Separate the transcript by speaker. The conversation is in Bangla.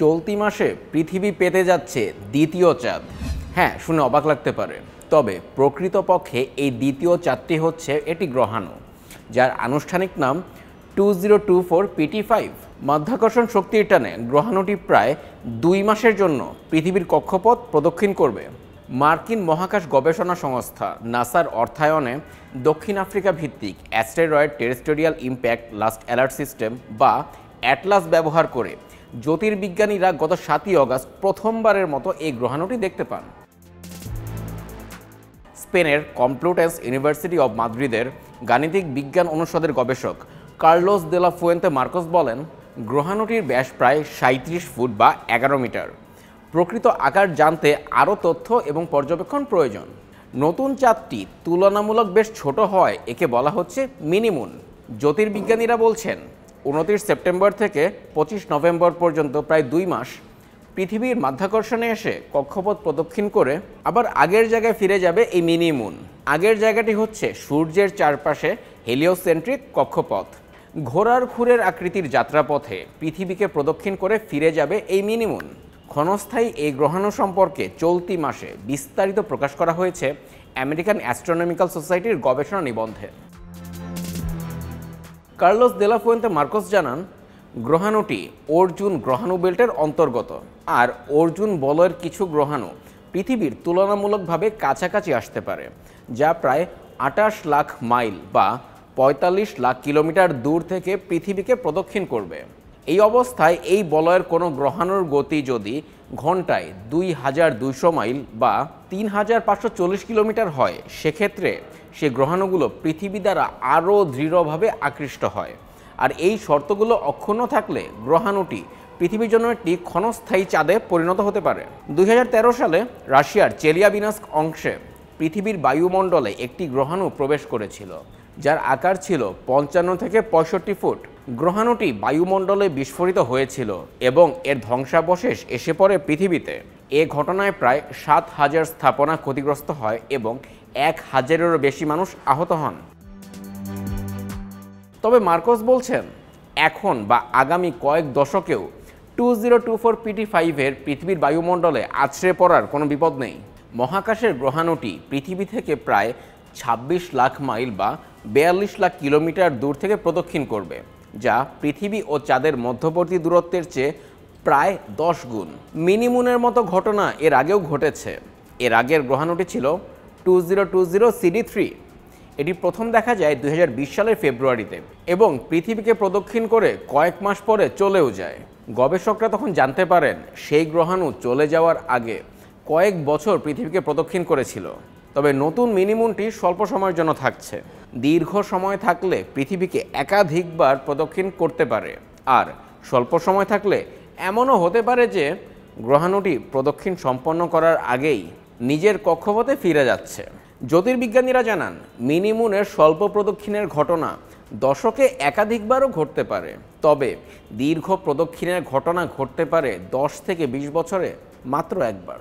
Speaker 1: চলতি মাসে পৃথিবী পেতে যাচ্ছে দ্বিতীয় চাঁদ। হ্যাঁ, শুনে অবাক লাগতে পারে, তবে প্রকৃতপক্ষে এই দ্বিতীয় চাঁদটি হচ্ছে এটি গ্রহাণু, যার আনুষ্ঠানিক নাম 2024 PT5। মাধ্যাকর্ষণ শক্তির টানে গ্রহাণুটি প্রায় 2 মাসের জন্য পৃথিবীর কক্ষপথ প্রদক্ষিণ করবে। মার্কিন মহাকাশ গবেষণা সংস্থা নাসার অর্থায়নে দক্ষিণ আফ্রিকা ভিত্তিক asteroid terrestrial impact last alert system বা অ্যাটলাস ব্যবহার করে জ্যোতির্বিজ্ঞানীরা গত 7ই অগাস্ট প্রথমবারের মতো এই গ্রহাণুটি দেখতে পান। স্পেনের কমপ্লুটেন্স ইউনিভার্সিটি অব মাদ্রিদের গাণিতিক বিজ্ঞান অনুষদের গবেষক কার্লোস দে লা ফুয়েন্তে মার্কোস বলেন, গ্রহাণুটির ব্যাস প্রায় 37 ফুট বা 11 মিটার। প্রকৃত আকার জানতে আরও তথ্য এবং পর্যবেক্ষণ প্রয়োজন। নতুন চাঁদটি তুলনামূলক বেশ ছোট হয়, একে বলা হচ্ছে মিনিমুন। জ্যোতির্বিজ্ঞানীরা বলছেন 29 সেপ্টেম্বর থেকে 25 নভেম্বর পর্যন্ত প্রায় 2 মাস পৃথিবীর মাধ্যাকর্ষণে এসে কক্ষপথ প্রদক্ষিণ করে আবার আগের জায়গায় ফিরে যাবে এই মিনি মুন। আগের জায়গাটি হচ্ছে সূর্যের চারপাশে হেলিওসেন্ট্রিক কক্ষপথ। ঘোড়ার খুরের আকৃতির যাত্রাপথে পৃথিবীকে প্রদক্ষিণ করে ফিরে যাবে এই মিনি মুন। ক্ষণস্থায়ী এই গ্রহাণু সম্পর্কে চলতি মাসে বিস্তারিত প্রকাশ করা হয়েছে আমেরিকান অ্যাস্ট্রোনমিক্যাল সোসাইটির গবেষণা নিবন্ধে। কার্লোস দে লা ফুয়েন্তে মার্কোস জানান, গ্রহাণুটি অর্জুন গ্রহাণু বেল্টের অন্তর্গত, আর অর্জুন বলয়ের কিছু গ্রহাণু পৃথিবীর তুলনামূলকভাবে কাছাকাছি আসতে পারে, যা প্রায় 28 লাখ মাইল বা 45 লাখ কিলোমিটার দূর থেকে পৃথিবীকে প্রদক্ষিণ করবে। এই অবস্থায় এই বলয়ের কোনো গ্রহাণুর গতি যদি ঘন্টায় 2200 মাইল বা 3540 কিলোমিটার হয়, সেক্ষেত্রে সে গ্রহাণুগুলো পৃথিবী দ্বারা আরও দৃঢ়ভাবে আকৃষ্ট হয়। আর এই শর্তগুলো অক্ষুণ্ণ থাকলে গ্রহাণুটি পৃথিবীর জন্য একটি ক্ষণস্থায়ী চাঁদে পরিণত হতে পারে। 2013 সালে রাশিয়ার চেলিয়াবিনস্ক অংশে পৃথিবীর বায়ুমণ্ডলে একটি গ্রহাণু প্রবেশ করেছিল, যার আকার ছিল 55 থেকে 65 ফুট। গ্রহাণুটি বায়ুমণ্ডলে বিস্ফোরিত হয়েছিল এবং এর ধ্বংসাবশেষ এসে পড়ে পৃথিবীতে। এ ঘটনায় প্রায় 7000 স্থাপনা ক্ষতিগ্রস্ত হয় এবং 1000-এরও বেশি মানুষ আহত হন। তবে মার্কোস বলছেন, এখন বা আগামী কয়েক দশকেও 2024 PT5-এর পৃথিবীর বায়ুমণ্ডলে আছড়ে পড়ার কোনো বিপদ নেই। মহাকাশের গ্রহাণুটি পৃথিবী থেকে প্রায় 26 লাখ মাইল বা 42 লাখ কিলোমিটার দূর থেকে প্রদক্ষিণ করবে, যা পৃথিবী ও চাঁদের মধ্যবর্তী দূরত্বের চেয়ে প্রায় 10 গুণ। মিনিমুনের মতো ঘটনা এর আগেও ঘটেছে। এর আগের গ্রহাণুটি ছিল 2020 CD3। এটি প্রথম দেখা যায় 2020 সালের ফেব্রুয়ারিতে এবং পৃথিবীকে প্রদক্ষিণ করে কয়েক মাস পরে চলেও যায়। গবেষকরা তখন জানতে পারেন সেই গ্রহাণু চলে যাওয়ার আগে কয়েক বছর পৃথিবীকে প্রদক্ষিণ করেছিল। তবে নতুন মিনিমুনটি স্বল্প সময়ের জন্য থাকছে। দীর্ঘ সময় থাকলে পৃথিবীকে একাধিকবার প্রদক্ষিণ করতে পারে, আর স্বল্প সময় থাকলে এমনও হতে পারে যে গ্রহাণুটি প্রদক্ষিণ সম্পন্ন করার আগেই নিজের কক্ষপথে ফিরে যাচ্ছে। জ্যোতির্বিজ্ঞানীরা জানান, মিনিমুনের স্বল্প প্রদক্ষিণের ঘটনা দশকে একাধিকবারও ঘটতে পারে, তবে দীর্ঘ প্রদক্ষিণের ঘটনা ঘটতে পারে 10 থেকে 20 বছরে মাত্র একবার।